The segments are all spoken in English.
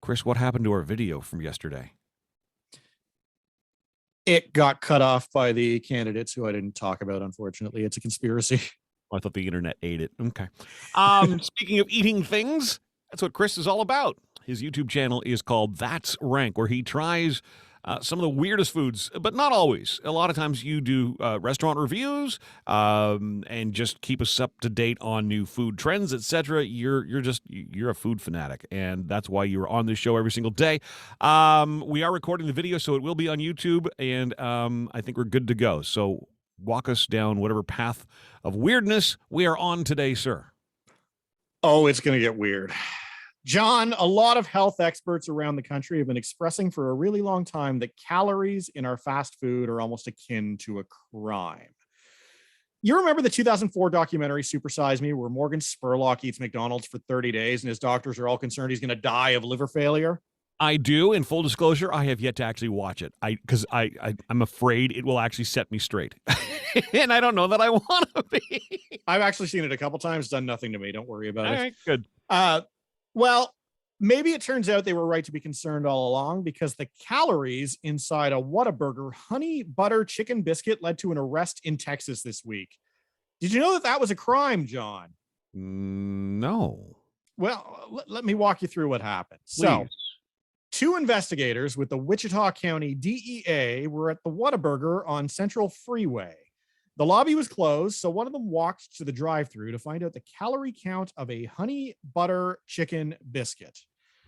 Chris, what happened to our video from yesterday? It got cut off by the candidates who I didn't talk about, unfortunately. It's a conspiracy. I thought the internet ate it. Okay. Speaking of eating things, that's what Chris is all about. His YouTube channel is called That's Rank, where he tries some of the weirdest foods, but not always. A lot of times you do restaurant reviews and just keep us up to date on new food trends, etc. You're a food fanatic, and that's why you're on this show every single day. We are recording the video, so it will be on YouTube, and I think we're good to go. So walk us down whatever path of weirdness we are on today, sir. Oh, it's going to get weird. John, a lot of health experts around the country have been expressing for a really long time that calories in our fast food are almost akin to a crime. You remember the 2004 documentary Super Size Me, where Morgan Spurlock eats McDonald's for 30 days and his doctors are all concerned he's going to die of liver failure? I do. In full disclosure, I have yet to actually watch it because I'm afraid it will actually set me straight. And I don't know that I want to be. I've actually seen it a couple times. It's done nothing to me. Don't worry about it. All right, good. Well, maybe it turns out they were right to be concerned all along, because the calories inside a Whataburger honey butter chicken biscuit led to an arrest in Texas this week. Did you know that was a crime, John? No. Well, let me walk you through what happened. Please. So, two investigators with the Wichita County DEA were at the Whataburger on Central Freeway. The lobby was closed, so one of them walked to the drive-thru to find out the calorie count of a honey butter chicken biscuit.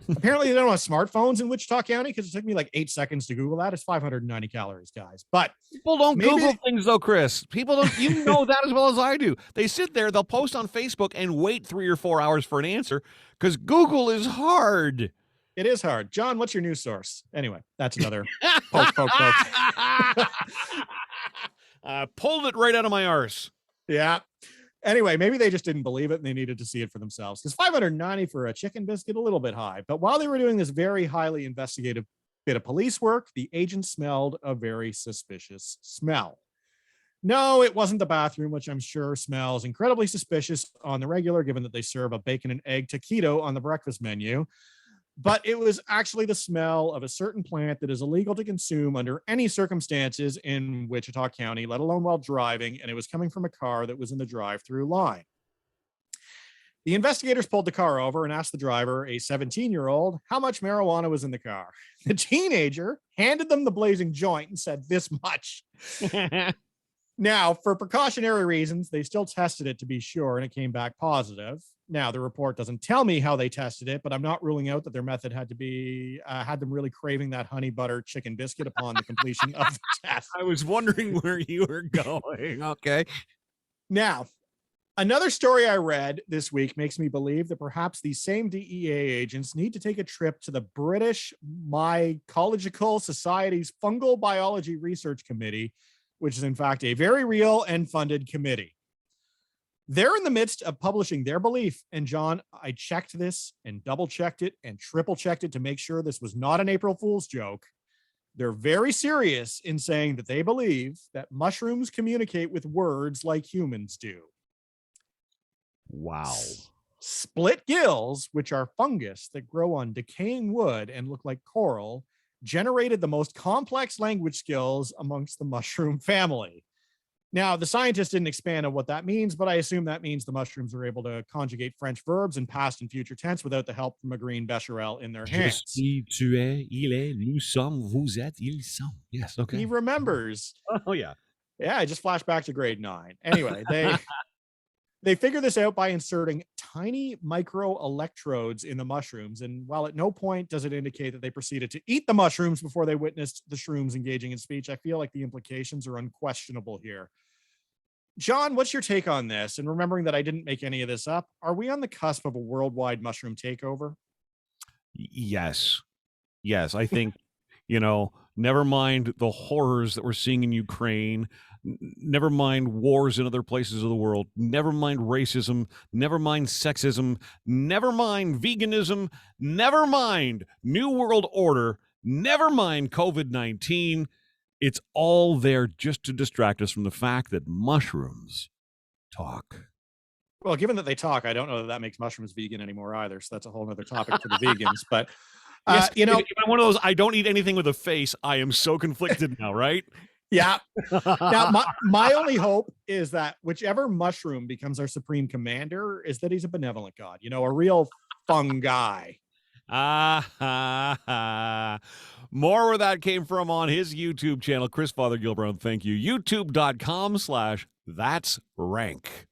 Apparently, they don't have smartphones in Wichita County, because it took me like 8 seconds to Google that. It's 590 calories, guys. But people don't Google things, though, Chris. People don't. You know that as well as I do. They sit there, they'll post on Facebook and wait 3 or 4 hours for an answer, because Google is hard. It is hard. John, what's your news source? Anyway, that's another poke. Pulled it right out of my arse. Yeah. Anyway, maybe they just didn't believe it and they needed to see it for themselves, because 590 for a chicken biscuit, a little bit high. But while they were doing this very highly investigative bit of police work, the agents smelled a very suspicious smell. No, it wasn't the bathroom, which I'm sure smells incredibly suspicious on the regular, given that they serve a bacon and egg taquito on the breakfast menu. But it was actually the smell of a certain plant that is illegal to consume under any circumstances in Wichita County, let alone while driving, and it was coming from a car that was in the drive-through line. The investigators pulled the car over and asked the driver, a 17-year-old, how much marijuana was in the car. The teenager handed them the blazing joint and said, this much. Now, for precautionary reasons, they still tested it to be sure, and it came back positive. Now, the report doesn't tell me how they tested it, but I'm not ruling out that their method had them really craving that honey butter chicken biscuit upon the completion of the test. I was wondering where you were going. Okay. Now, another story I read this week makes me believe that perhaps these same DEA agents need to take a trip to the British Mycological Society's Fungal Biology Research Committee, which is in fact a very real and funded committee. They're in the midst of publishing their belief. And John, I checked this and double checked it and triple checked it to make sure this was not an April Fool's joke. They're very serious in saying that they believe that mushrooms communicate with words like humans do. Wow. Split gills, which are fungus that grow on decaying wood and look like coral, generated the most complex language skills amongst the mushroom family. Now, the scientists didn't expand on what that means, but I assume that means the mushrooms are able to conjugate French verbs in past and future tense without the help from a green Becherel in their hands. Je suis, tu es, il est, nous sommes, vous êtes, ils sont. Yes, okay. He remembers. Oh, yeah. Yeah, I just flashed back to grade 9. Anyway, they figure this out by inserting tiny micro electrodes in the mushrooms. And while at no point does it indicate that they proceeded to eat the mushrooms before they witnessed the shrooms engaging in speech, I feel like the implications are unquestionable here. John, what's your take on this? And remembering that I didn't make any of this up, are we on the cusp of a worldwide mushroom takeover? Yes. Yes, I think, never mind the horrors that we're seeing in Ukraine, never mind wars in other places of the world, never mind racism, never mind sexism, never mind veganism, never mind New World Order, never mind COVID-19. It's all there just to distract us from the fact that mushrooms talk. Well, given that they talk, I don't know that makes mushrooms vegan anymore either. So that's a whole other topic for the vegans. But Yes, You know, if I'm one of those, I don't eat anything with a face. I am so conflicted now, right? yeah. Now, my only hope is that whichever mushroom becomes our supreme commander is that he's a benevolent god, you know, a real fun guy. More where that came from on his YouTube channel, Chris Fothergill-Brown. Thank you. YouTube.com/That's Rank.